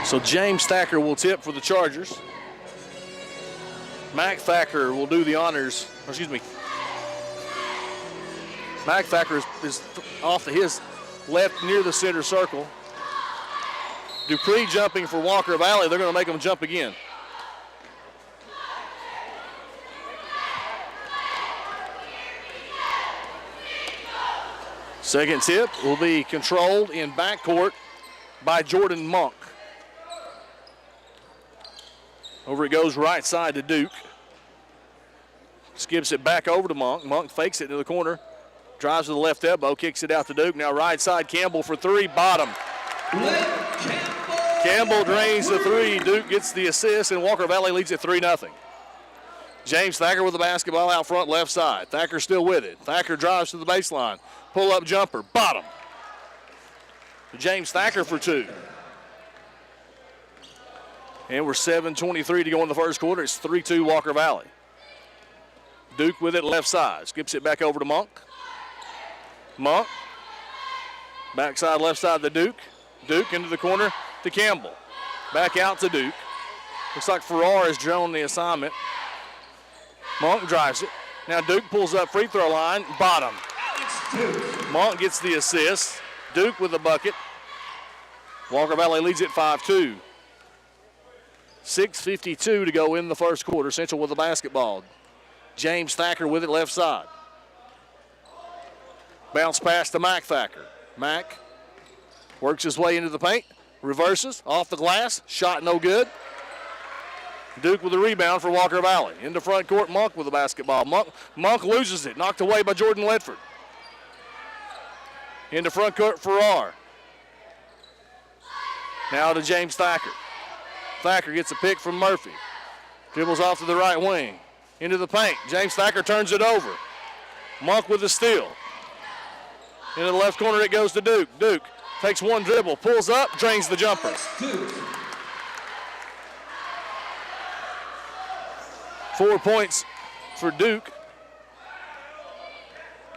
So James Thacker will tip for the Chargers. Mac Thacker will do the honors, or excuse me. Mac Thacker is off to his left near the center circle. Dupree jumping for Walker Valley. They're going to make him jump again. Second tip will be controlled in backcourt by Jordan Monk. Over it goes right side to Duke. Skips it back over to Monk. Monk fakes it to the corner. Drives to the left elbow, kicks it out to Duke. Now right side, Campbell for three, bottom. Campbell drains the three. Duke gets the assist, and Walker Valley leads it 3-0. James Thacker with the basketball out front, left side. Thacker still with it. Thacker drives to the baseline. Pull-up jumper, bottom. James Thacker for two. And we're 7:23 to go in the first quarter. It's 3-2 Walker Valley. Duke with it left side. Skips it back over to Monk. Monk. Backside left side to Duke. Duke into the corner to Campbell. Back out to Duke. Looks like Farrar has drawn the assignment. Monk drives it. Now Duke pulls up free throw line. Bottom. Monk gets the assist. Duke with the bucket. Walker Valley leads it 5-2. 6:52 to go in the first quarter. Central with the basketball. James Thacker with it left side. Bounce pass to Mac Thacker. Mac works his way into the paint. Reverses off the glass. Shot no good. Duke with the rebound for Walker Valley. Into front court, Monk with the basketball. Monk loses it. Knocked away by Jordan Ledford. Into front court, Farrar. Now to James Thacker. Thacker gets a pick from Murphy. Dribbles off to the right wing. Into the paint. James Thacker turns it over. Monk with the steal. Into the left corner it goes to Duke. Duke takes one dribble, pulls up, drains the jumper. 4 points for Duke.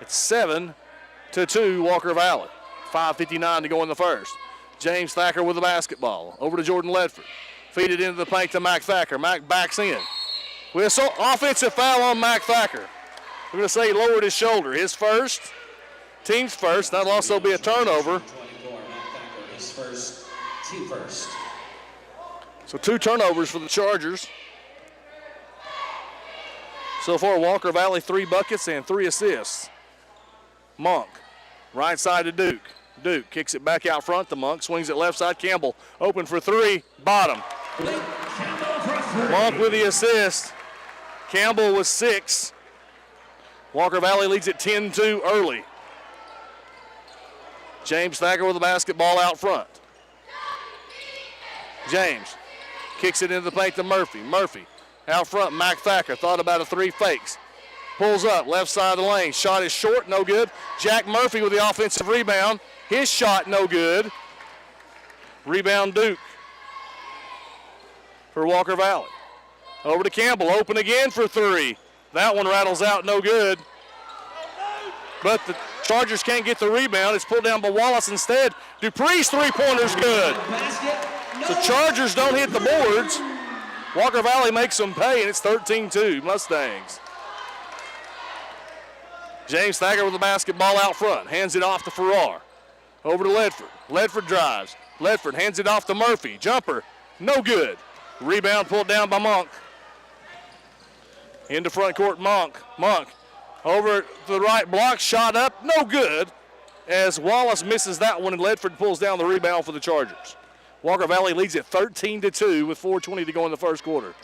It's 7-2 Walker Valley. 5:59 to go in the first. James Thacker with the basketball. Over to Jordan Ledford. Feed it into the paint to Mac Thacker. Mac backs in. Whistle. Offensive foul on Mac Thacker. We're going to say he lowered his shoulder. His first. Team's first. That'll also be a turnover. His first. Team first. So 2 turnovers for the Chargers. So far, Walker Valley 3 buckets and 3 assists. Monk. Right side to Duke. Duke kicks it back out front to Monk. Swings it left side. Campbell open for 3. Bottom. Monk with the assist. Campbell with 6. Walker Valley leads it 10-2 early. James Thacker with the basketball out front. James kicks it into the paint to Murphy. Murphy out front, Mac Thacker thought about a 3, fakes. Pulls up, left side of the lane. Shot is short, no good. Jack Murphy with the offensive rebound. His shot no good. Rebound Duke for Walker Valley. Over to Campbell, open again for 3. That one rattles out, no good. But the Chargers can't get the rebound. It's pulled down by Wallace instead. Dupree's three-pointer's good. So Chargers don't hit the boards. Walker Valley makes them pay, and it's 13-2 Mustangs. James Thacker with the basketball out front. Hands it off to Farrar. Over to Ledford. Ledford drives. Ledford hands it off to Murphy. Jumper, no good. Rebound pulled down by Monk. Into front court, Monk. Monk over to the right block, shot up, no good. As Wallace misses that one and Ledford pulls down the rebound for the Chargers. Walker Valley leads it 13-2 with 4:20 to go in the first quarter.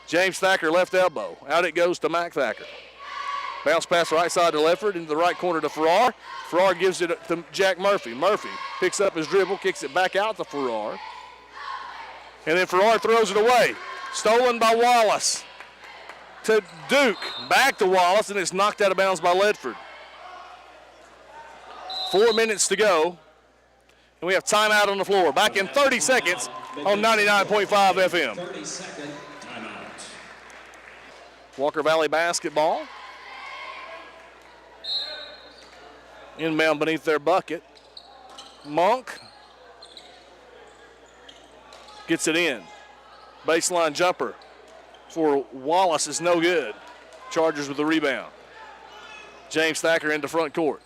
James Thacker left elbow. Out it goes to Mac Thacker. Bounce pass right side to Ledford into the right corner to Farrar. Farrar gives it to Jack Murphy. Murphy picks up his dribble, kicks it back out to Farrar. And then Farrar throws it away. Stolen by Wallace. To Duke, back to Wallace, and it's knocked out of bounds by Ledford. 4 minutes to go, and we have timeout on the floor. Back in 30 seconds on 99.5 FM. 30-second timeout. Walker Valley basketball. Inbound beneath their bucket. Monk Gets it in. Baseline jumper for Wallace is no good. Chargers with the rebound. James Thacker into front court.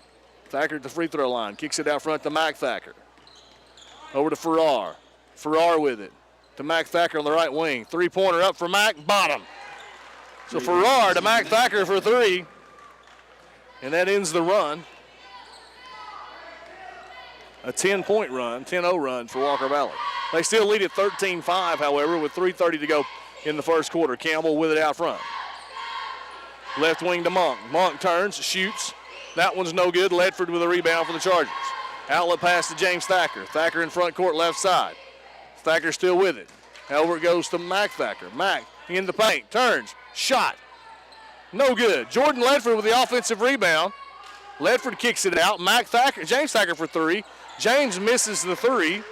Thacker at the free throw line. Kicks it out front to Mac Thacker. Over to Farrar. Farrar with it. To Mac Thacker on the right wing. Three-pointer up for Mac. Bottom. So Farrar to Mac Thacker for three. And that ends the run. A 10-point run, 10-0 run for Walker Valley. They still lead at 13-5, however, with 3:30 to go in the first quarter. Campbell with it out front. Left wing to Monk. Monk turns, shoots. That one's no good. Ledford with a rebound for the Chargers. Outlet pass to James Thacker. Thacker in front court, left side. Thacker still with it. Over it goes to Mac Thacker. Mac in the paint, turns, shot. No good. Jordan Ledford with the offensive rebound. Ledford kicks it out. James Thacker for three. James misses the three.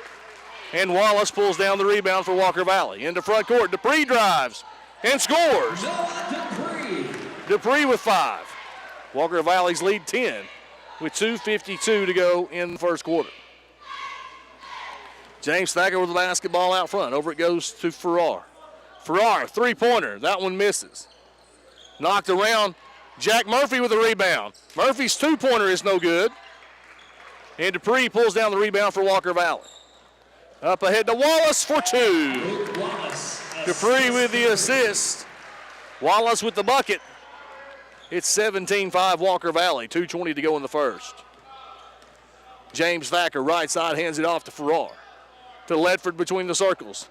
And Wallace pulls down the rebound for Walker Valley. Into front court. Dupree drives and scores. Dupree with 5. Walker Valley's lead 10 with 2:52 to go in the first quarter. James Thacker with the basketball out front. Over it goes to Farrar. Farrar, three-pointer. That one misses. Knocked around. Jack Murphy with the rebound. Murphy's two-pointer is no good. And Dupree pulls down the rebound for Walker Valley. Up ahead to Wallace for 2. Dupree with the assist. Wallace with the bucket. It's 17-5 Walker Valley. 2:20 to go in the first. James Thacker, right side, hands it off to Farrar. To Ledford between the circles.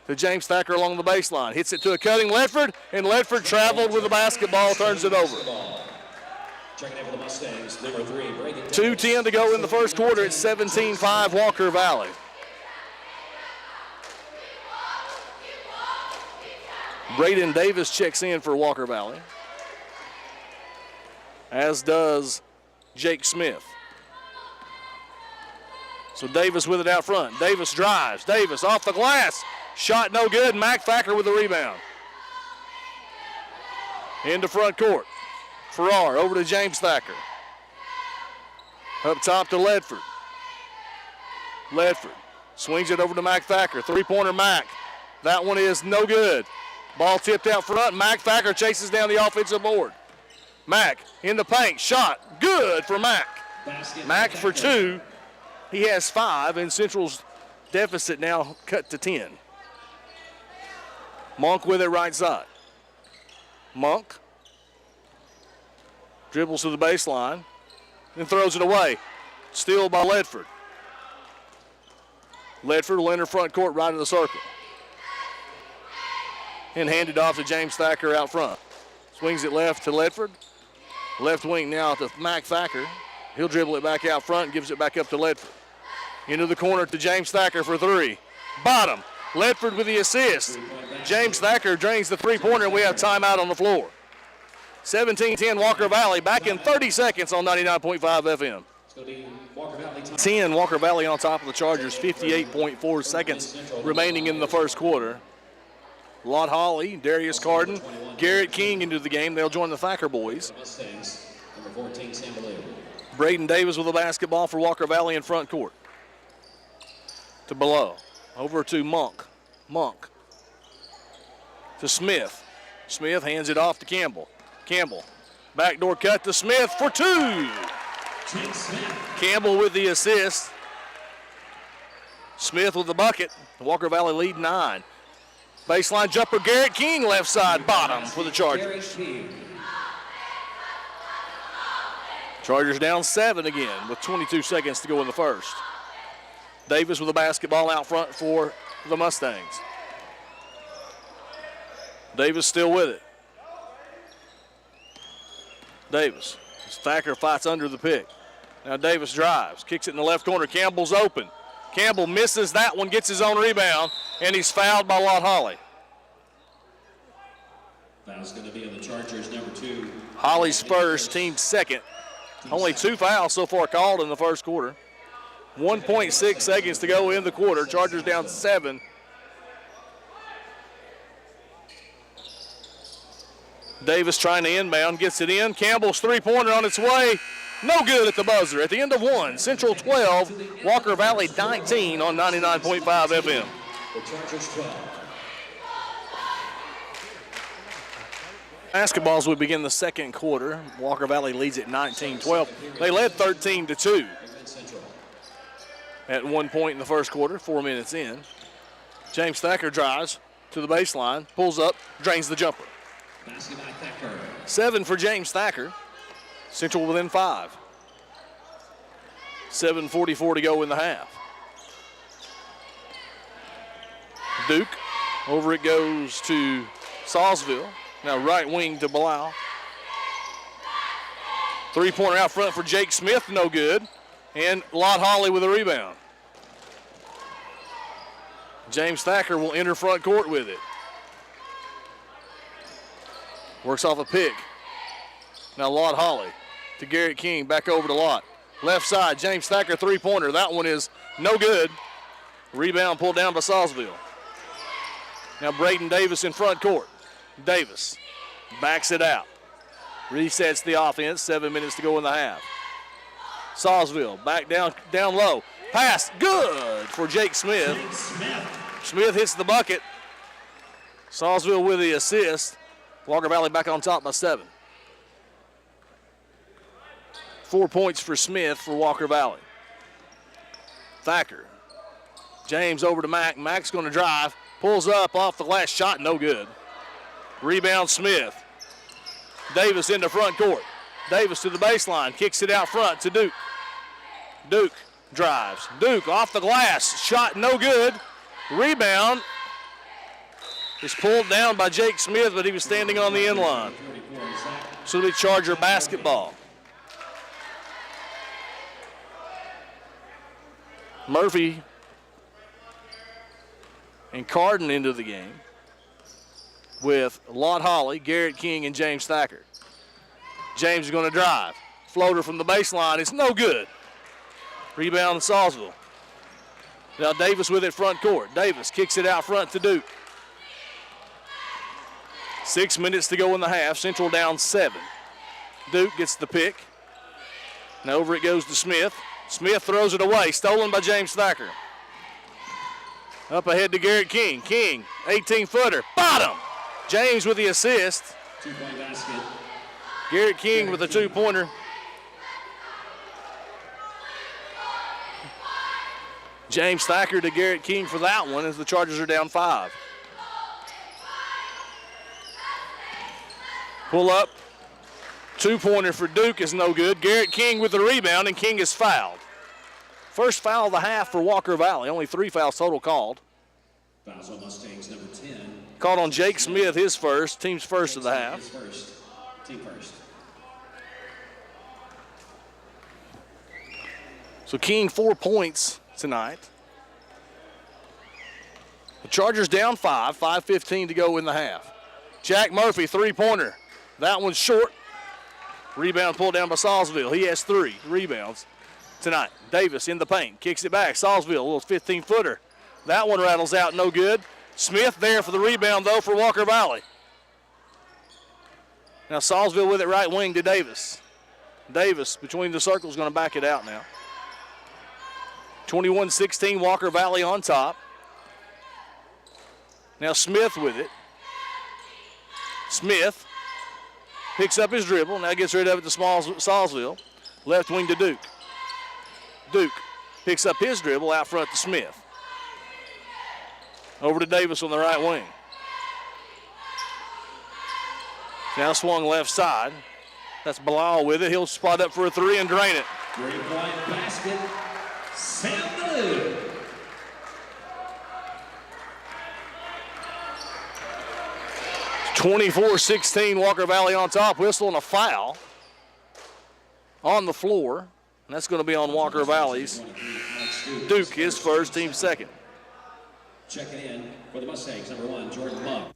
To James Thacker along the baseline. Hits it to a cutting Ledford, and Ledford traveled with the basketball, turns it over. Checking in for the Mustangs, number 3. 2:10 to go in the first quarter. It's 17-5 Walker Valley. Braden Davis checks in for Walker Valley, as does Jake Smith. So Davis with it out front. Davis drives. Davis off the glass. Shot no good. Mac Thacker with the rebound. Into front court. Farrar over to James Thacker. Up top to Ledford. Ledford swings it over to Mac Thacker. Three-pointer Mac. That one is no good. Ball tipped out front. Mac Thacker chases down the offensive board. Mac in the paint. Shot. Good for Mac. Mac for 2. He has 5, and Central's deficit now cut to 10. Monk with it right side. Monk dribbles to the baseline and throws it away. Steal by Ledford. Ledford will enter front court right in the circle. And hand it off to James Thacker out front. Swings it left to Ledford. Left wing now to Mac Thacker. He'll dribble it back out front and gives it back up to Ledford. Into the corner to James Thacker for 3. Bottom. Ledford with the assist. James Thacker drains the three-pointer, and we have timeout on the floor. 17-10 Walker Valley, back in 30 seconds on 99.5 FM. 10 Walker Valley on top of the Chargers, 58.4 seconds remaining in the first quarter. Lott Hawley, Darius Carden, Garrett King into the game. They'll join the Thacker boys. Braden Davis with the basketball for Walker Valley in front court. To below. Over to Monk. Monk. To Smith. Smith hands it off to Campbell. Campbell. Backdoor cut to Smith for 2. Campbell with the assist. Smith with the bucket. Walker Valley lead 9. Baseline jumper, Garrett King, left side, bottom for the Chargers. Chargers down 7 again with 22 seconds to go in the first. Davis with the basketball out front for the Mustangs. Davis still with it. Davis. Thacker fights under the pick. Now Davis drives, kicks it in the left corner. Campbell's open. Campbell misses that one, gets his own rebound, and he's fouled by Lott Hawley. Foul's going to be on the Chargers, number 2. Hawley's first, team second. Only 2 fouls so far called in the first quarter. 1.6 seconds to go in the quarter. Chargers down 7. Davis trying to inbound, gets it in. Campbell's three-pointer on its way. No good at the buzzer. At the end of one, Central 12, Walker Valley 19 on 99.5 FM. The Chargers 12. Basketball as we begin the second quarter. Walker Valley leads at 19-12. They led 13-2 at one point in the first quarter, 4 minutes in. James Thacker drives to the baseline, pulls up, drains the jumper. 7 for James Thacker. Central within 5. 7:44 to go in the half. Duke, over it goes to Salisville. Now right wing to Blau. Three-pointer out front for Jake Smith, no good. And Lott Holly with a rebound. James Thacker will enter front court with it. Works off a pick. Now Lott Holly to Garrett King, back over to Lott. Left side, James Thacker three-pointer. That one is no good. Rebound pulled down by Salisville. Now Braden Davis in front court. Davis backs it out. Resets the offense, 7 minutes to go in the half. Salisville back down low. Pass, good for Jake Smith. Smith hits the bucket. Salisville with the assist. Walker Valley back on top by 7. 4 points for Smith for Walker Valley. Thacker. James over to Mack. Mack's going to drive. Pulls up off the last shot, no good. Rebound Smith. Davis into front court. Davis to the baseline, kicks it out front to Duke. Duke drives. Duke off the glass, shot no good. Rebound is pulled down by Jake Smith, but he was standing on the end line. So it'll be Charger basketball. Murphy and Carden into the game with Lott Holly, Garrett King, and James Thacker. James is going to drive. Floater from the baseline is no good. Rebound to Salisville. Now Davis with it front court. Davis kicks it out front to Duke. 6 minutes to go in the half. Central down 7. Duke gets the pick. Now over it goes to Smith. Smith throws it away. Stolen by James Thacker. Up ahead to Garrett King. King, 18-footer. Bottom! James with the assist. 2-point basket. Garrett King with a two-pointer. James Thacker to Garrett King for that one as the Chargers are down 5. Pull up. Two-pointer for Duke is no good. Garrett King with the rebound, and King is fouled. First foul of the half for Walker Valley. Only 3 fouls total called. Fouls on Mustangs, number 10. Caught on Jake Smith, his first, team's first of the half. His first. Team first. So King 4 points tonight. The Chargers down 5, 5:15 to go in the half. Jack Murphy, three-pointer. That one's short. Rebound pulled down by Salisville. He has 3 rebounds tonight. Davis in the paint, kicks it back. Salisville, a little 15-footer. That one rattles out, no good. Smith there for the rebound, though, for Walker Valley. Now Salisville with it right wing to Davis. Davis between the circles going to back it out now. 21-16, Walker Valley on top. Now Smith with it. Smith picks up his dribble. Now gets rid of it to Salisville. Left wing to Duke. Duke picks up his dribble out front to Smith. Over to Davis on the right wing. Now swung left side. That's Bilal with it. He'll spot up for a 3 and drain it. 3-point basket. Sam Blue. It's 24-16, Walker Valley on top. Whistle and a foul on the floor. And that's going to be on Walker Valley's. Duke, his first, team second. Checking in for the Mustangs, number 1, Jordan Monk.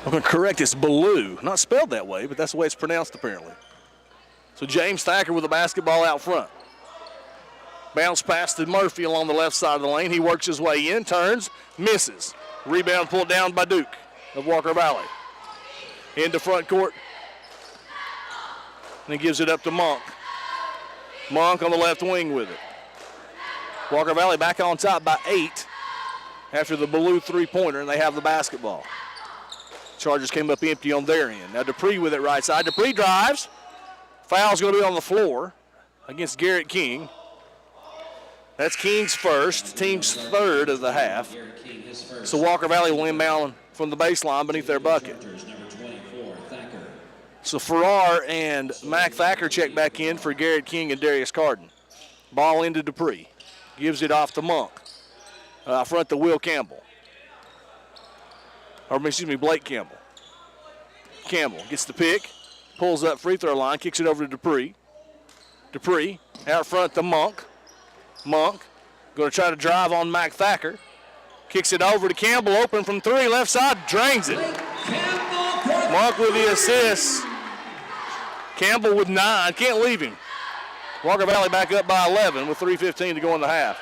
I'm going to correct, it's Baloo. Not spelled that way, but that's the way it's pronounced apparently. So James Thacker with the basketball out front. Bounce pass to Murphy along the left side of the lane. He works his way in, turns, misses. Rebound pulled down by Duke. of Walker Valley. Into front court. And he gives it up to Monk. Monk on the left wing with it. Walker Valley back on top by 8 after the Blue three-pointer, and they have the basketball. Chargers came up empty on their end. Now Dupree with it right side. Dupree drives. Foul's going to be on the floor against Garrett King. That's King's first, team's third of the half. So Walker Valley will inbound from the baseline beneath their bucket. So Farrar and Mac Thacker check back in for Garrett King and Darius Carden. Ball into Dupree. Gives it off to Monk. Front to Will Campbell. Blake Campbell. Campbell gets the pick. Pulls up free throw line. Kicks it over to Dupree. Dupree out front to Monk. Monk going to try to drive on Mac Thacker. Kicks it over to Campbell. Open from 3. Left side. Drains it. Monk with the assist. Campbell with 9. Can't leave him. Walker Valley back up by 11 with 3:15 to go in the half.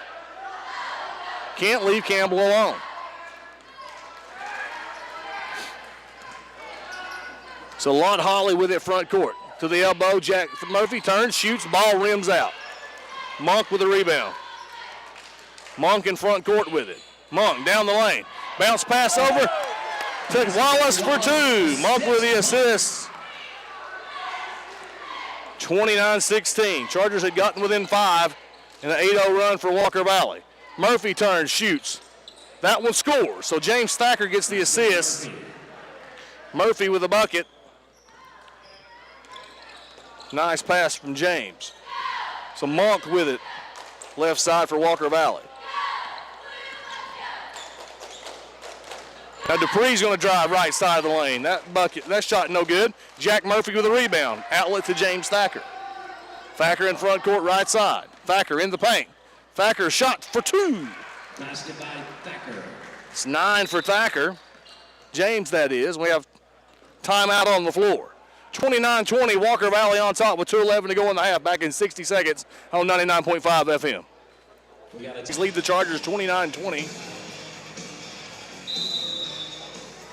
Can't leave Campbell alone. So Lott Holly with it front court. To the elbow, Jack Murphy turns, shoots, ball rims out. Monk with the rebound. Monk in front court with it. Monk down the lane. Bounce pass over to Wallace for 2. Monk with the assist. 29-16. Chargers had gotten within 5 in an 8-0 run for Walker Valley. Murphy turns, shoots. That one scores. So James Thacker gets the assist. Murphy with a bucket. Nice pass from James. So Monk with it. Left side for Walker Valley. Now Dupree's going to drive right side of the lane. That shot no good. Jack Murphy with a rebound. Outlet to James Thacker. Thacker in front court right side. Thacker in the paint. Thacker shot for 2. Basket by Thacker. It's 9 for Thacker. James, that is. We have timeout on the floor. 29-20, Walker Valley on top with 2:11 to go in the half. Back in 60 seconds on 99.5 FM. He's lead the Chargers 29-20.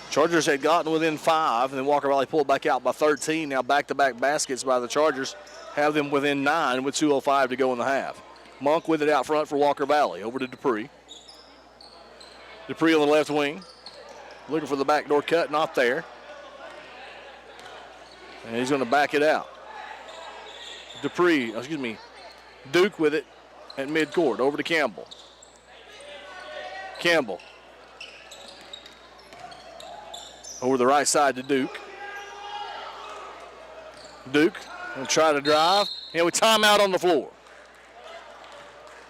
Chargers had gotten within 5, and then Walker Valley pulled back out by 13. Now back-to-back baskets by the Chargers have them within 9 with 2:05 to go in the half. Monk with it out front for Walker Valley. Over to Dupree. Dupree on the left wing. Looking for the backdoor cut, not there. And he's going to back it out. Duke with it at midcourt. Over to Campbell. Campbell. Over the right side to Duke. Duke will try to drive. And with timeout on the floor.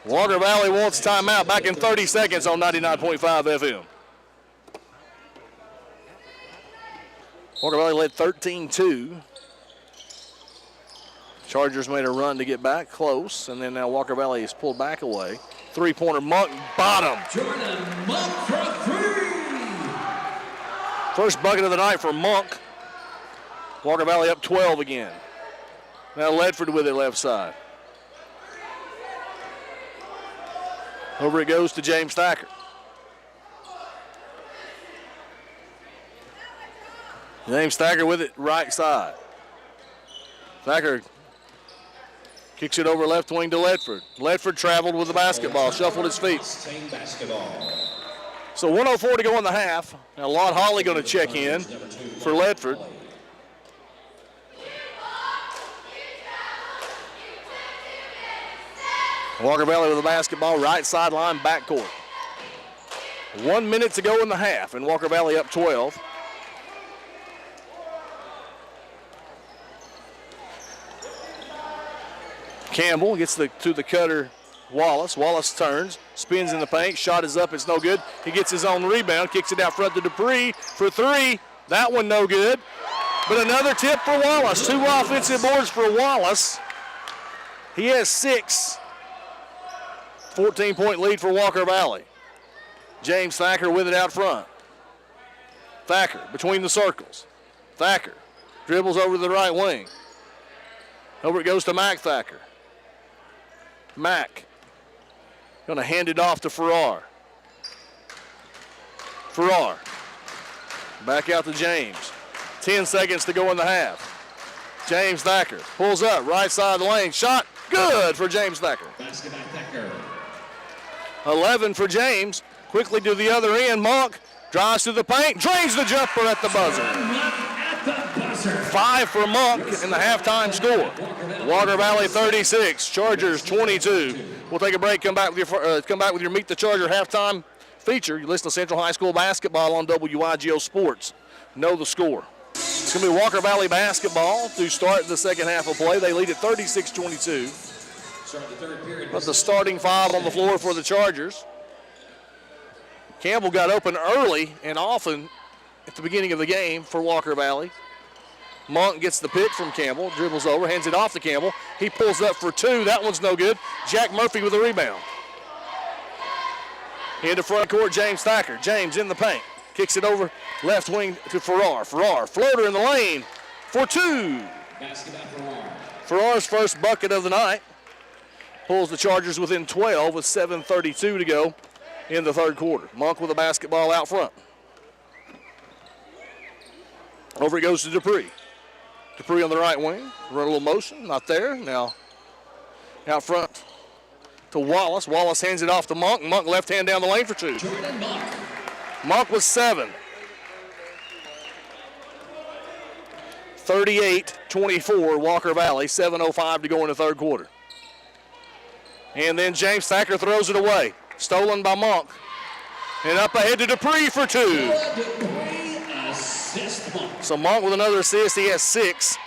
Walker Valley wants timeout back in 30 seconds on 99.5 FM. Walker Valley led 13-2. Chargers made a run to get back close, and then now Walker Valley is pulled back away. Three-pointer, Monk, bottom. Jordan Monk for 3. First bucket of the night for Monk. Walker Valley up 12 again. Now Ledford with it left side. Over it goes to James Thacker. James Thacker with it right side. Thacker kicks it over left wing to Ledford. Ledford traveled with the basketball, shuffled his feet. So 1:04 to go in the half. Now Lott Holly going to check in for Ledford. Walker Valley with the basketball, right sideline, backcourt. 1 minute to go in the half, and Walker Valley up 12. Campbell gets to the cutter, Wallace. Wallace turns, spins in the paint, shot is up, it's no good. He gets his own rebound, kicks it out front to Dupree for 3. That one no good. But another tip for Wallace. 2 offensive boards for Wallace. He has 6. 14-point lead for Walker Valley. James Thacker with it out front. Thacker between the circles. Thacker dribbles over to the right wing. Over it goes to Mac Thacker. Mac going to hand it off to Farrar. Farrar Back out to James. 10 seconds to go in the half. James Thacker pulls up, right side of the lane. Shot, good for James Thacker. Basket by Thacker. 11 for James. Quickly to the other end. Monk drives to the paint, drains the jumper at the buzzer. 5 for Monk in the halftime score. Walker Valley 36, Chargers 22. We'll take a break. Come back with your Meet the Charger halftime feature. You listen to Central High School basketball on WIGO Sports. Know the score. It's going to be Walker Valley basketball to start the second half of play. They lead at 36-22. But the starting five on the floor for the Chargers. Campbell got open early and often at the beginning of the game for Walker Valley. Monk gets the pick from Campbell, dribbles over, hands it off to Campbell. He pulls up for two. That one's no good. Jack Murphy with the rebound. Into front court, James Thacker. James in the paint. Kicks it over left wing to Farrar. Farrar, floater in the lane for two. Farrar's first bucket of the night. Pulls the Chargers within 12 with 7:32 to go in the third quarter. Monk with the basketball out front. Over it goes to Dupree. Dupree on the right wing. Run a little motion, not there. Now out front to Wallace. Wallace hands it off to Monk. Monk left hand down the lane for two. Monk was 7. 38-24 Walker Valley. 7:05 to go in the third quarter. And then James Thacker throws it away. Stolen by Monk. And up ahead to Dupree for two. So Monk with another assist. He has 6.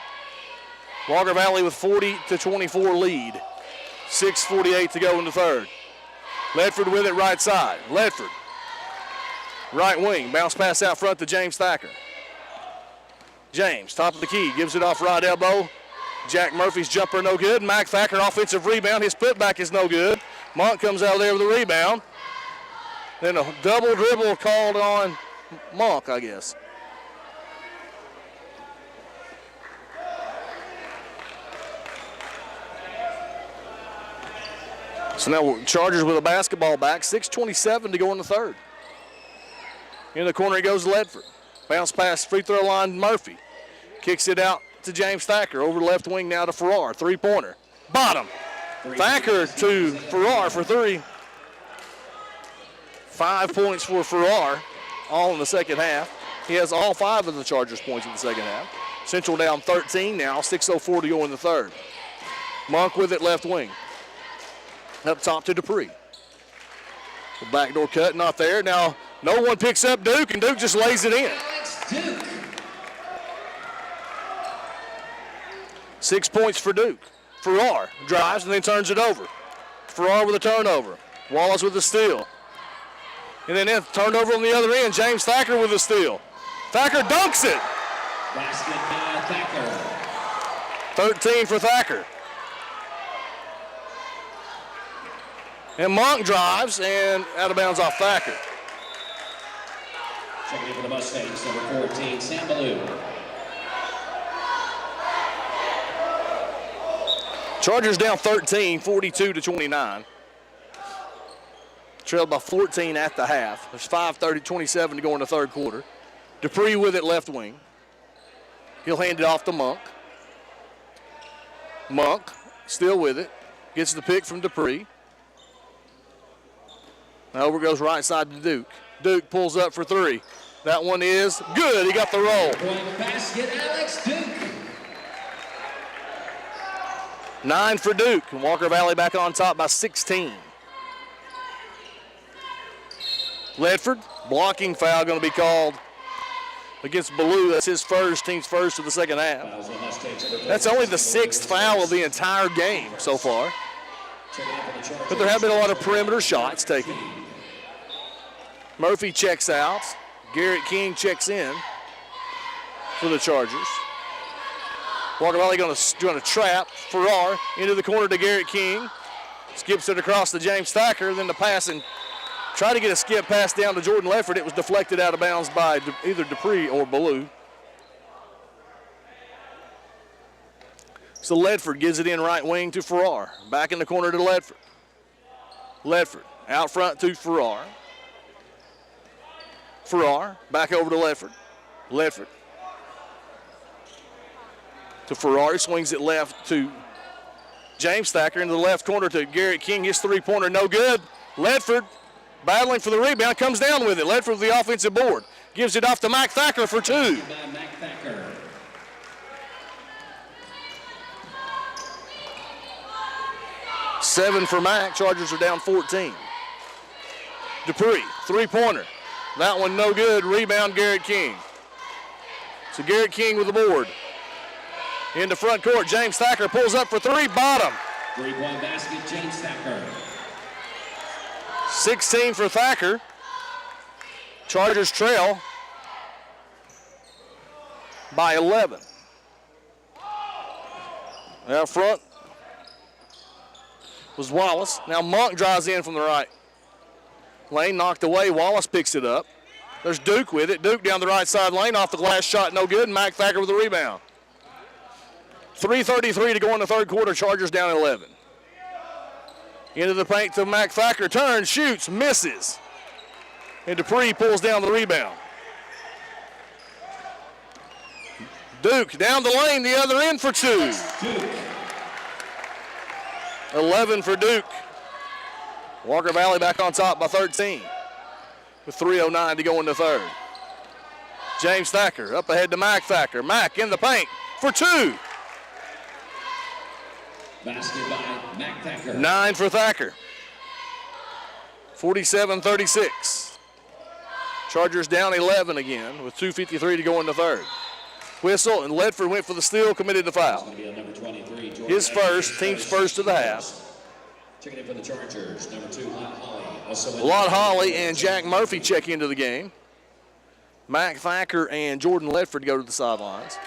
Walker Valley with 40-24 lead. 6:48 to go in the third. Ledford with it right side. Ledford. Right wing. Bounce pass out front to James Thacker. James, top of the key. Gives it off right elbow. Jack Murphy's jumper no good. Mac Thacker offensive rebound. His putback is no good. Monk comes out there with a rebound. Then a double dribble called on Monk, I guess. So now Chargers with a basketball back. 6:27 to go in the third. In the corner he goes Ledford. Bounce pass, free throw line, Murphy. Kicks it out to James Thacker. Over left wing now to Farrar. Three-pointer. Bottom. Thacker to Farrar for 3. 5 points for Farrar, all in the second half. He has all 5 of the Chargers' points in the second half. Central down 13 now. 6:04 to go in the third. Monk with it left wing. Up top to Dupree. The backdoor cut, not there. Now, no one picks up Duke, and Duke just lays it in. 6 points for Duke. Farrar drives and then turns it over. Farrar with a turnover. Wallace with the steal. And then turned over on the other end. James Thacker with a steal. Thacker dunks it. Basket by Thacker. 13 for Thacker. And Monk drives and out of bounds off Thacker. Checking in for the Mustangs, number 14, Sam Ballou. Chargers down 13, 42-29. Trailed by 14 at the half. There's 5:27 to go in the third quarter. Dupree with it left wing. He'll hand it off to Monk. Monk still with it. Gets the pick from Dupree. Now over goes right side to Duke. Duke pulls up for 3. That one is good. He got the roll. Going to basket, Alex Duke. 9 for Duke. And Walker Valley back on top by 16. Ledford, blocking foul going to be called against Ballou. That's his first, team's first of the second half. That's only the 6th foul of the entire game so far. But there have been a lot of perimeter shots taken. Murphy checks out. Garrett King checks in for the Chargers. Walker Valley going to trap Farrar into the corner to Garrett King. Skips it across to James Thacker. Then the pass and try to get a skip pass down to Jordan Ledford. It was deflected out of bounds by either Dupree or Ballou. So Ledford gives it in right wing to Farrar. Back in the corner to Ledford. Ledford out front to Farrar. Farrar back over to Ledford. Ledford to Ferrari, swings it left to James Thacker into the left corner to Garrett King. His three-pointer no good. Ledford battling for the rebound, comes down with it. Ledford with the offensive board. Gives it off to Mac Thacker for two. Mac Thacker. Seven for Mac. Chargers are down 14. Dupree, three-pointer. That one no good. Rebound, Garrett King. So Garrett King with the board. Into front court, James Thacker pulls up for three, bottom. Three-point basket, James Thacker. 16 for Thacker. Chargers trail by 11. Out front was Wallace. Now Monk drives in from the right lane, knocked away. Wallace picks it up. There's Duke with it. Duke down the right side lane, off the glass shot, no good. Mac Thacker with the rebound. 3:33 to go in the third quarter. Chargers down 11. Into the paint to Mac Thacker. Turns, shoots, misses. And Dupree pulls down the rebound. Duke down the lane, the other end for two. 11 for Duke. Walker Valley back on top by 13 with 3:09 to go in the third. James Thacker up ahead to Mac Thacker. Mac in the paint for two. Basket by Mac Thacker. 9 for Thacker. 47-36. Chargers down 11 again with 2:53 to go in the third. Whistle, and Ledford went for the steal, committed the foul. Number 23, His first, team's first of the half. Checking in for the Chargers, number 2, Lott Holly. Also Lott Holly and Jack Murphy check into the game. Mac Thacker and Jordan Ledford go to the sidelines.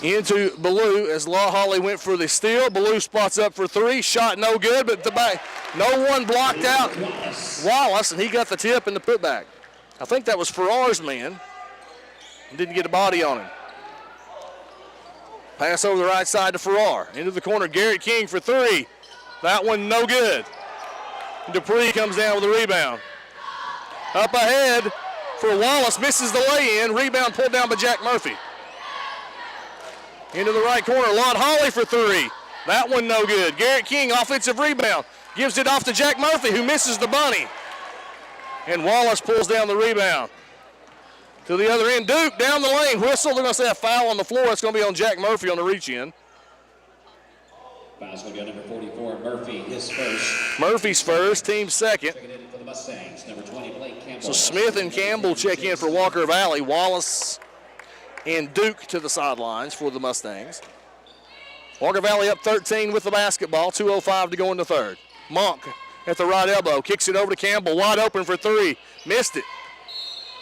Into Ballou as Lott Holly went for the steal. Ballou spots up for three. Shot no good, but the back, no one blocked out Wallace, and he got the tip and the putback. I think that was Farrar's man. Didn't get a body on him. Pass over the right side to Farrar. Into the corner, Garrett King for three. That one no good. Dupree comes down with the rebound. Up ahead for Wallace, misses the lay-in. Rebound pulled down by Jack Murphy. Into the right corner, Lott Holly for three. That one no good. Garrett King, offensive rebound. Gives it off to Jack Murphy, who misses the bunny. And Wallace pulls down the rebound. To the other end, Duke down the lane. Whistle, they're going to say a foul on the floor. It's going to be on Jack Murphy on the reach-in. Foul's going to be on number 44, Murphy, his first. Murphy's first, team's second. Checking in for the Mustangs, number 20, Blake Campbell. So Smith and Campbell check in for Walker Valley. Wallace and Duke to the sidelines for the Mustangs. Walker Valley up 13 with the basketball. 2:05 to go in the third. Monk at the right elbow, kicks it over to Campbell, wide open for three. Missed it.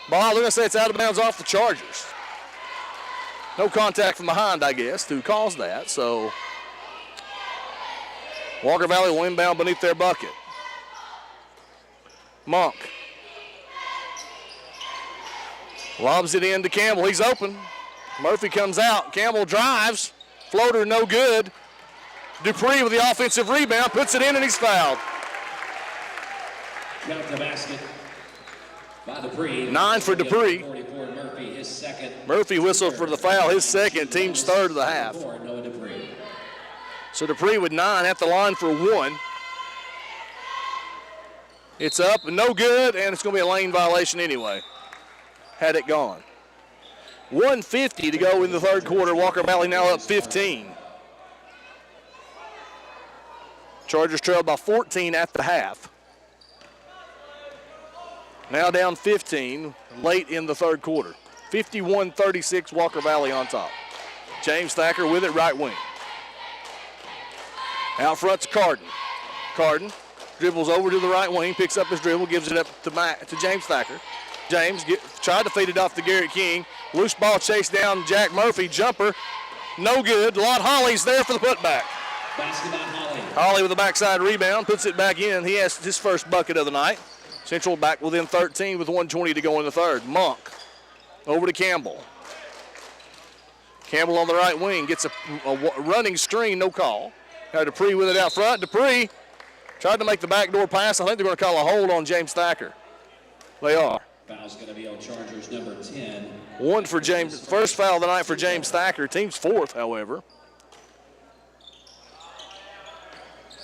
Ball, they're going to say it's out of bounds off the Chargers. No contact from behind, I guess, who caused that. So Walker Valley will inbound beneath their bucket. Monk lobs it in to Campbell. He's open. Murphy comes out. Campbell drives. Floater no good. Dupree with the offensive rebound, puts it in, and he's fouled. Count the basket by Dupree. 9 for Dupree. 44, Murphy, his second. Murphy whistled for the foul, his second, team's third of the half. Noah Dupree. So Dupree with 9 at the line for one. It's up and no good, and it's going to be a lane violation anyway, had it gone. 1:50 to go in the third quarter. Walker Valley now up 15. Chargers trailed by 14 at the half. Now down 15 late in the third quarter. 51-36, Walker Valley on top. James Thacker with it, right wing. Out front's Carden. Carden dribbles over to the right wing, picks up his dribble, gives it up to James Thacker. James tried to feed it off to Garrett King. Loose ball chased down Jack Murphy. Jumper, no good. Lott Holly's there for the putback. Basket by Holly. Holly with a backside rebound, puts it back in. He has his first bucket of the night. Central back within 13 with 1:20 to go in the third. Monk over to Campbell. Campbell on the right wing gets a running screen, no call. Now Dupree with it out front. Dupree tried to make the backdoor pass. I think they're going to call a hold on James Thacker. They are. Foul's going to be on Chargers number 10. One for James. First foul of the night for James Thacker. Team's fourth, however.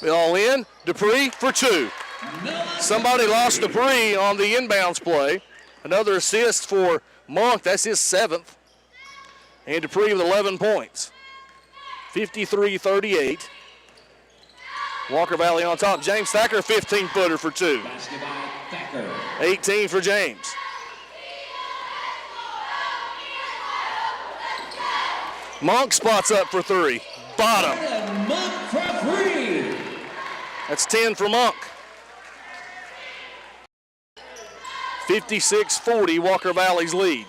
We all in. Dupree for two. Somebody lost Dupree on the inbounds play. Another assist for Monk. That's his seventh. And Dupree with 11 points. 53-38. Walker Valley on top. James Thacker, 15-footer for two. 18 for James. Monk spots up for three. Bottom. Monk for three. That's 10 for Monk. 56-40, Walker Valley's lead.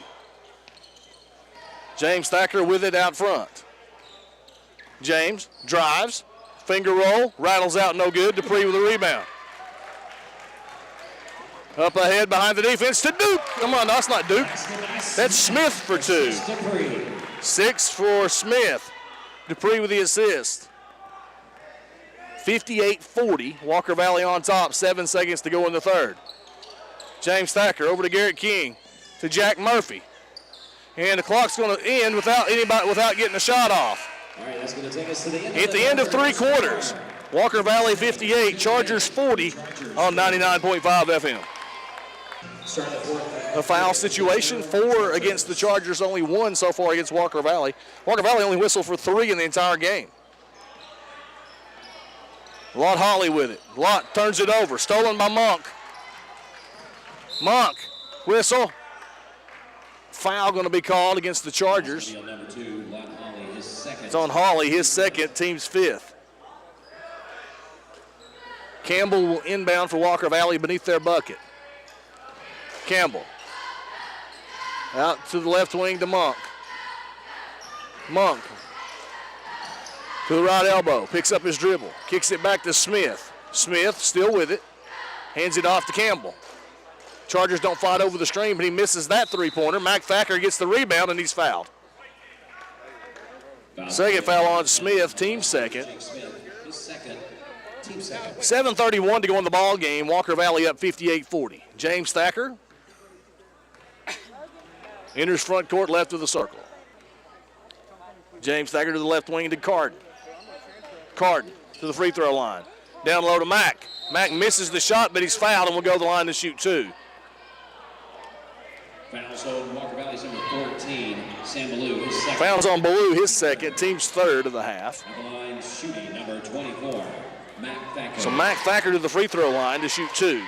James Thacker with it out front. James drives, finger roll, rattles out, no good. Dupree with a rebound. Up ahead behind the defense to Duke. Come on, that's not Duke. That's Smith for two. 6 for Smith. Dupree with the assist. 58-40, Walker Valley on top, 7 seconds to go in the third. James Thacker over to Garrett King, to Jack Murphy. And the clock's going to end without getting a shot off. All right, that's going to take us to the end. At the end of three quarters, Walker Valley 58, Chargers 40 on 99.5 FM. A foul situation, 4 against the Chargers, only 1 so far against Walker Valley. Walker Valley only whistled for 3 in the entire game. Lott Holly with it. Lott turns it over, stolen by Monk. Monk, whistle. Foul going to be called against the Chargers. It's on Holly, his second, team's fifth. Campbell will inbound for Walker Valley beneath their bucket. Campbell. Out to the left wing to Monk. Monk. To the right elbow, picks up his dribble, kicks it back to Smith. Smith still with it, hands it off to Campbell. Chargers don't fight over the stream, but he misses that three-pointer. Mac Thacker gets the rebound, and he's fouled. Second foul on Smith, team second. 7:31 to go in the ball game. Walker Valley up 58-40. James Thacker enters front court left of the circle. James Thacker to the left wing to Carden. Carden to the free throw line. Down low to Mack. Mack misses the shot, but he's fouled and will go to the line to shoot two. Fouls on Walker Valley's number 14, Sam Ballou, his second. Fouls on Ballou, his second, team's third of the half. Line shooting, number 24, Mac Thacker. So Mac Thacker to the free throw line to shoot two.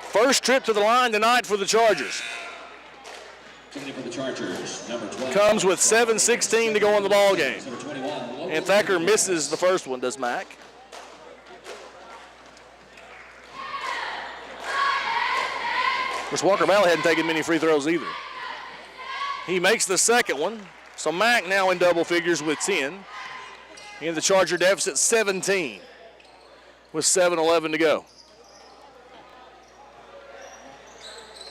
First trip to the line tonight for the Chargers. For the Chargers, number 12. Comes with 7:16 to go in the ball game. Number 21, And Thacker misses the first one, does Mac. Of course, Walker Valley hadn't taken many free throws either. He makes the second one. So Mac now in double figures with 10. And the Charger deficit 17 with 7:11 to go.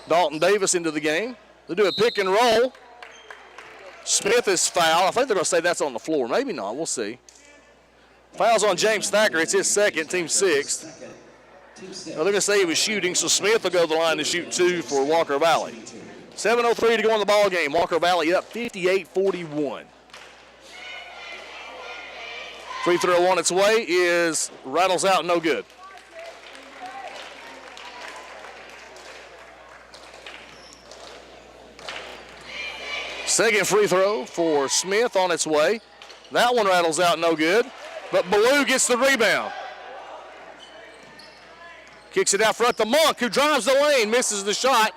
Dalton Davis into the game. They do a pick and roll. Smith is fouled. I think they're going to say that's on the floor. Maybe not. We'll see. Fouls on James Thacker. It's his second, team sixth. Now they're going to say he was shooting, so Smith will go to the line to shoot two for Walker Valley. 7:03 to go in the ball game. Walker Valley up 58-41. Free throw on its way is rattles out, no good. Second free throw for Smith on its way. That one rattles out, no good. But Ballou gets the rebound. Kicks it out front to Monk, who drives the lane, misses the shot.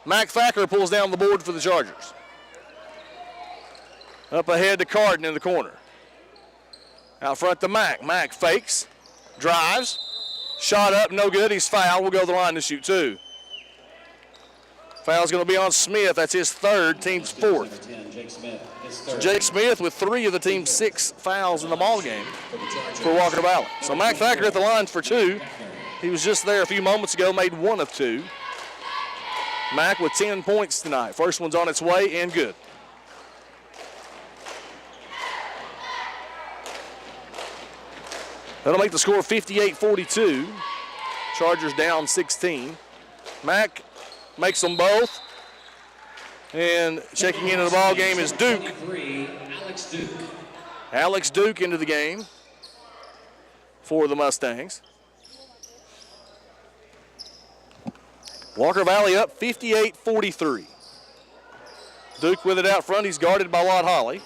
Mac Thacker pulls down the board for the Chargers. Up ahead to Carden in the corner. Out front to Mac. Mac fakes, drives, shot up, no good. He's fouled. We'll go to the line to shoot two. Foul's going to be on Smith. That's his third, team's fourth. So Jake Smith with 3 of the team's 6 fouls in the ball game for Walker Valley. So Mac Thacker at the line for 2. He was just there a few moments ago, made 1 of 2. Mac with 10 points tonight. First one's on its way and good. That'll make the score 58-42. Chargers down 16. Mac makes them both. And checking into the ball game is Duke. 23, Alex Duke. Alex Duke into the game for the Mustangs. Walker Valley up 58-43. Duke with it out front. He's guarded by Lott Holly.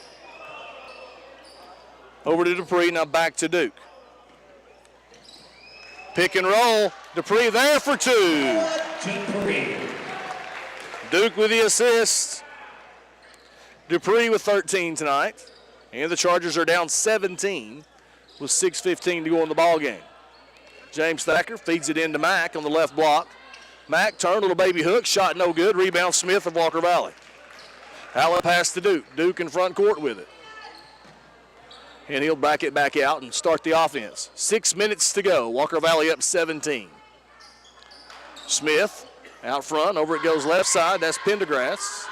Over to Dupree, now back to Duke. Pick and roll. Dupree there for two. Dupree. Duke with the assist. Dupree with 13 tonight. And the Chargers are down 17 with 6:15 to go in the ball game. James Thacker feeds it into Mack on the left block. Mack turn, little baby hook, shot no good. Rebound Smith of Walker Valley. Allen pass to Duke. Duke in front court with it. And he'll back it back out and start the offense. 6 minutes to go. Walker Valley up 17. Smith out front. Over it goes left side. That's Pendergrass.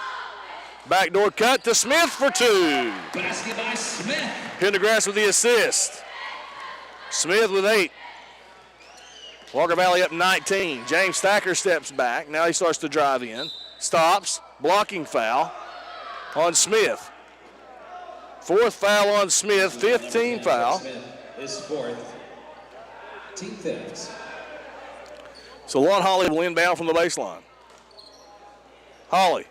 Backdoor cut to Smith for two. Basket by Smith. Pendergrass with the assist. Smith with 8. Walker Valley up 19. James Thacker steps back. Now he starts to drive in. Stops. Blocking foul on Smith. 4th foul on Smith. 15 foul. His 4th. Team 5th. So Lott Holly will inbound from the baseline. Holly.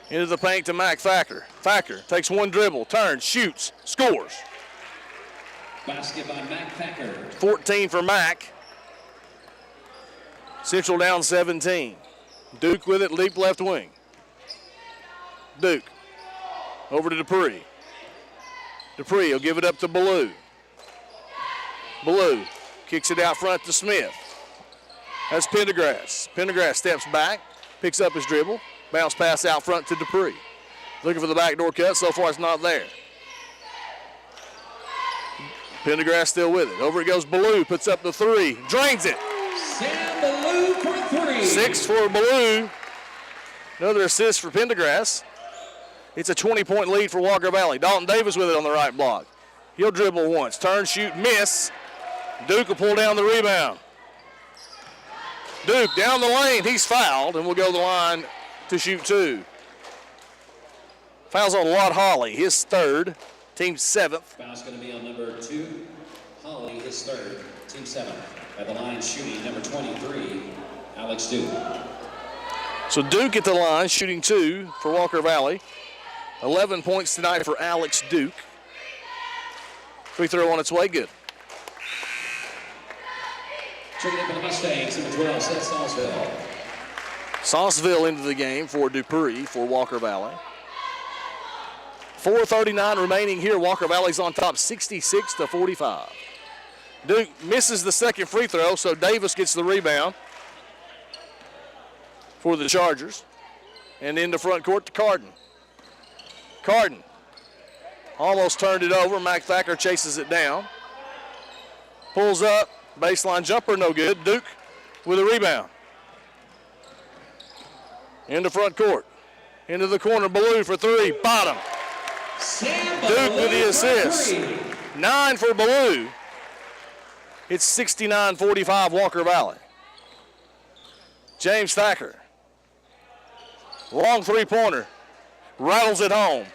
Into the paint to Mac Thacker. Thacker takes one dribble, turns, shoots, scores. Basket by Mac Thacker. 14 for Mac. Central down 17. Duke with it, leap left wing. Duke. Over to Dupree. Dupree will give it up to Ballou. Ballou kicks it out front to Smith. That's Pendergrass. Pendergrass steps back, picks up his dribble, bounce pass out front to Dupree. Looking for the backdoor cut. So far it's not there. Pendergrass still with it. Over it goes Ballou, puts up the 3, drains it. Sam Ballou for 3. 6 for Ballou. Another assist for Pendergrass. It's a 20-point lead for Walker Valley. Dalton Davis with it on the right block. He'll dribble once, turn, shoot, miss. Duke will pull down the rebound. Duke down the lane, he's fouled, and will go to the line to shoot 2. Fouls on Lott Holly, his 3rd, team 7th. Foul's going to be on number 2, Holly, his 3rd, team 7th. At the line shooting number 23, Alex Duke. So Duke at the line, shooting 2 for Walker Valley. 11 points tonight for Alex Duke. Free throw on its way, good. Checking in for the Mustangs, number 12, Seth Salsville. Salsville into the game for Dupree for Walker Valley. 4:39 remaining here. Walker Valley's on top, 66-45. Duke misses the second free throw, so Davis gets the rebound for the Chargers. And into front court to Carden. Carden almost turned it over. Mac Thacker chases it down. Pulls up. Baseline jumper, no good. Duke with a rebound. Into front court. Into the corner. Ballou for 3. Bottom. Duke with the assist. 9 for Ballou. It's 69-45 Walker Valley. James Thacker. Long 3-pointer. Rattles it home.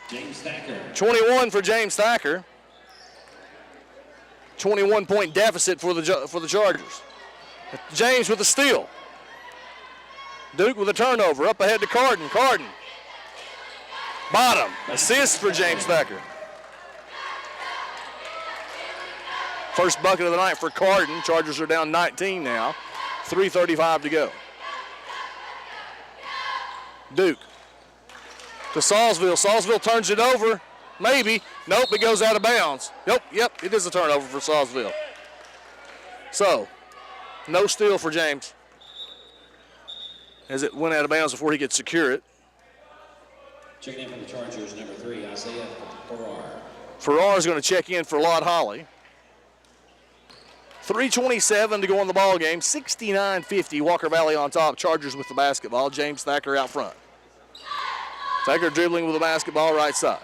James Thacker. 21 for James Thacker. 21-point deficit for the Chargers. James with the steal. Duke with a turnover. Up ahead to Carden. Carden. Bottom. Assist for James Thacker. First bucket of the night for Carden. Chargers are down 19 now. 3:35 to go. Duke to Salsville. Salsville turns it over. Maybe. Nope, it goes out of bounds. Yep, it is a turnover for Salsville. So, no steal for James as it went out of bounds before he could secure it. Checking in for the Chargers, number 3, Isaiah Farrar. Farrar is going to check in for Lott Holly. 3:27 to go in the ball game. 69-50. Walker Valley on top. Chargers with the basketball. James Thacker out front. Thacker dribbling with the basketball right side.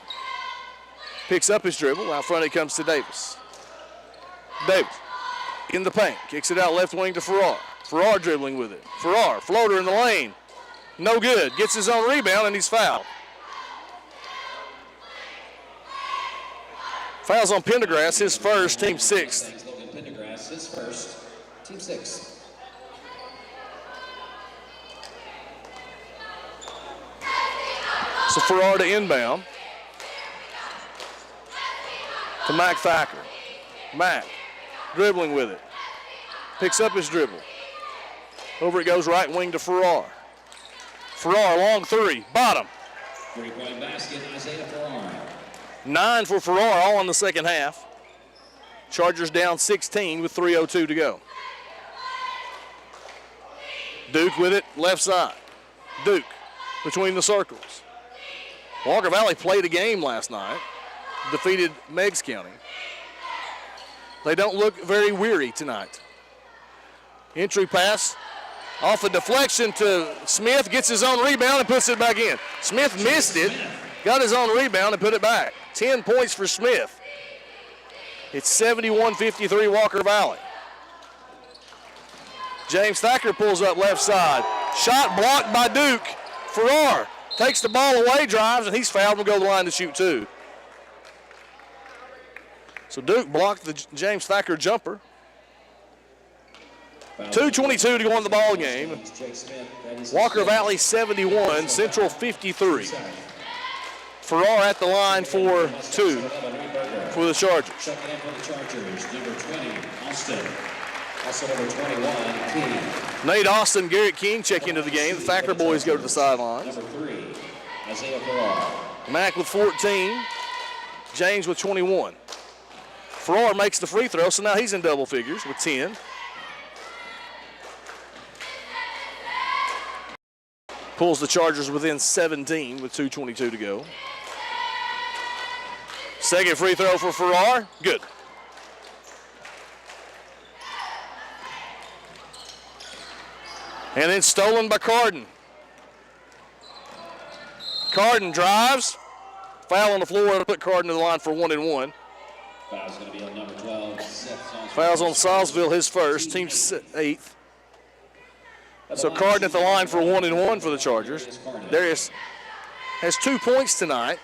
Picks up his dribble. Out front it comes to Davis. Davis in the paint. Kicks it out left wing to Farrar. Farrar dribbling with it. Farrar, floater in the lane. No good. Gets his own rebound, and he's fouled. Fouls on Pendergrass, his first, team sixth. Pendergrass, his first, team sixth. So Farrar to inbound. To Mac Thacker. Mac dribbling with it. Picks up his dribble. Over it goes right wing to Farrar. Farrar, long three, bottom. 3-point basket, Isaiah Farrar. 9 for Farrar, all in the second half. Chargers down 16 with 3:02 to go. Duke with it, left side. Duke between the circles. Walker Valley played a game last night, defeated Meigs County. They don't look very weary tonight. Entry pass, off a deflection to Smith, gets his own rebound and puts it back in. Smith missed it, got his own rebound and put it back. 10 points for Smith. It's 71-53 Walker Valley. James Thacker pulls up left side. Shot blocked by Duke. Farrar takes the ball away, drives, and he's fouled and will go to the line to shoot two. So Duke blocked the James Thacker jumper. 2:22 to go in the ball game. Walker Valley 71, Central 53. Farrar at the line for two for the Chargers. Checking in for the Chargers, number 20, Austin. Also number 21, King. Nate Austin, Garrett King check into the game. The Thacker boys go to the sidelines. Number 3, Isaiah Farrar. Mack with 14. James with 21. Farrar makes the free throw, so now he's in double figures with 10. Pulls the Chargers within 17 with 2:22 to go. Second free throw for Farrar, good. And then stolen by Carden. Carden drives. Foul on the floor to put Carden to the line for 1-1. Foul's going to be on number 12. Fouls on Salisville, his first, team 8th. So Carden at the line for 1-1 for the Chargers. Darius has 2 points tonight.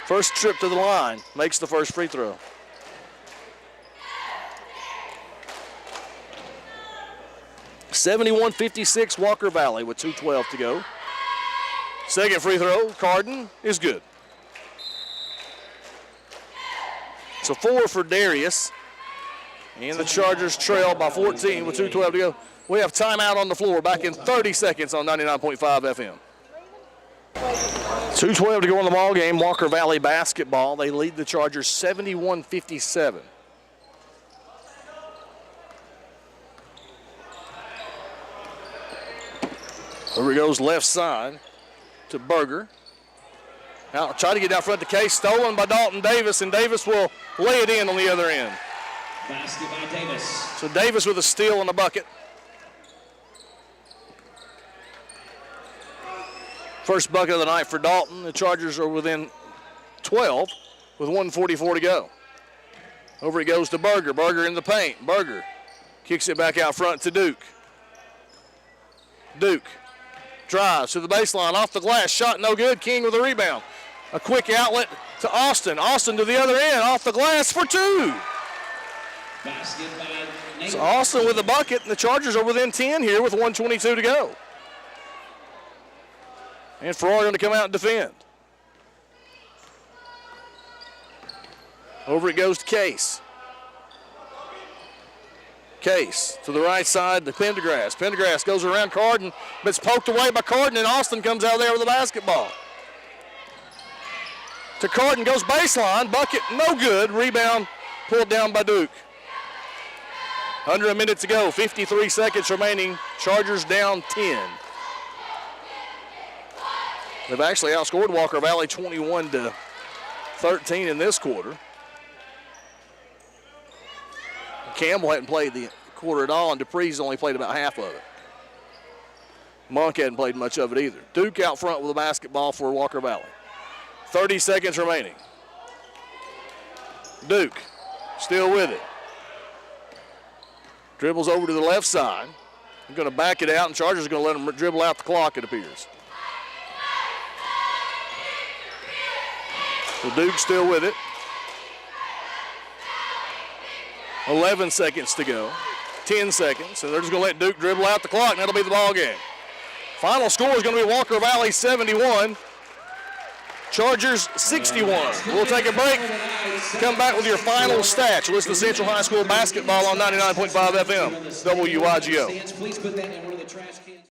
First trip to the line, makes the first free throw. (71-56) Walker Valley with 2:12 to go. Second free throw, Carden, is good. So 4 for Darius. And the Chargers trail by 14 with 2:12 to go. We have timeout on the floor, back in 30 seconds on 99.5 FM. 2:12 to go in the ball game. Walker Valley basketball. They lead the Chargers 71-57. Over he goes left side to Berger. Now try to get down front to Case. Stolen by Dalton Davis, and Davis will lay it in on the other end. Basket by Davis. So Davis with a steal and a bucket. First bucket of the night for Dalton. The Chargers are within 12 with 1:44 to go. Over it goes to Berger. Berger in the paint. Berger kicks it back out front to Duke. Duke drives to the baseline, off the glass, shot no good. King with a rebound. A quick outlet to Austin. Austin to the other end, off the glass for two. Basket by Nate. So Austin with a bucket, and the Chargers are within 10 here with 1:22 to go. And Farrar going to come out and defend. Over it goes to Case. Case to the right side to Pendergrass. Pendergrass goes around Carden, but it's poked away by Carden, and Austin comes out there with the basketball. To Carden, goes baseline, bucket no good. Rebound pulled down by Duke. Under a minute to go, 53 seconds remaining. Chargers down 10. They've actually outscored Walker Valley 21-13 in this quarter. Campbell hadn't played the quarter at all, and Dupree's only played about half of it. Monk hadn't played much of it either. Duke out front with a basketball for Walker Valley. 30 seconds remaining. Duke still with it. Dribbles over to the left side. He's going to back it out, and Chargers are going to let him dribble out the clock, it appears. So Duke's still with it. 11 seconds to go. 10 seconds. So they're just going to let Duke dribble out the clock, and that'll be the ball game. Final score is going to be Walker Valley 71, Chargers 61. We'll take a break. Come back with your final stats. Listen to Central High School basketball on 99.5 FM, WYGO.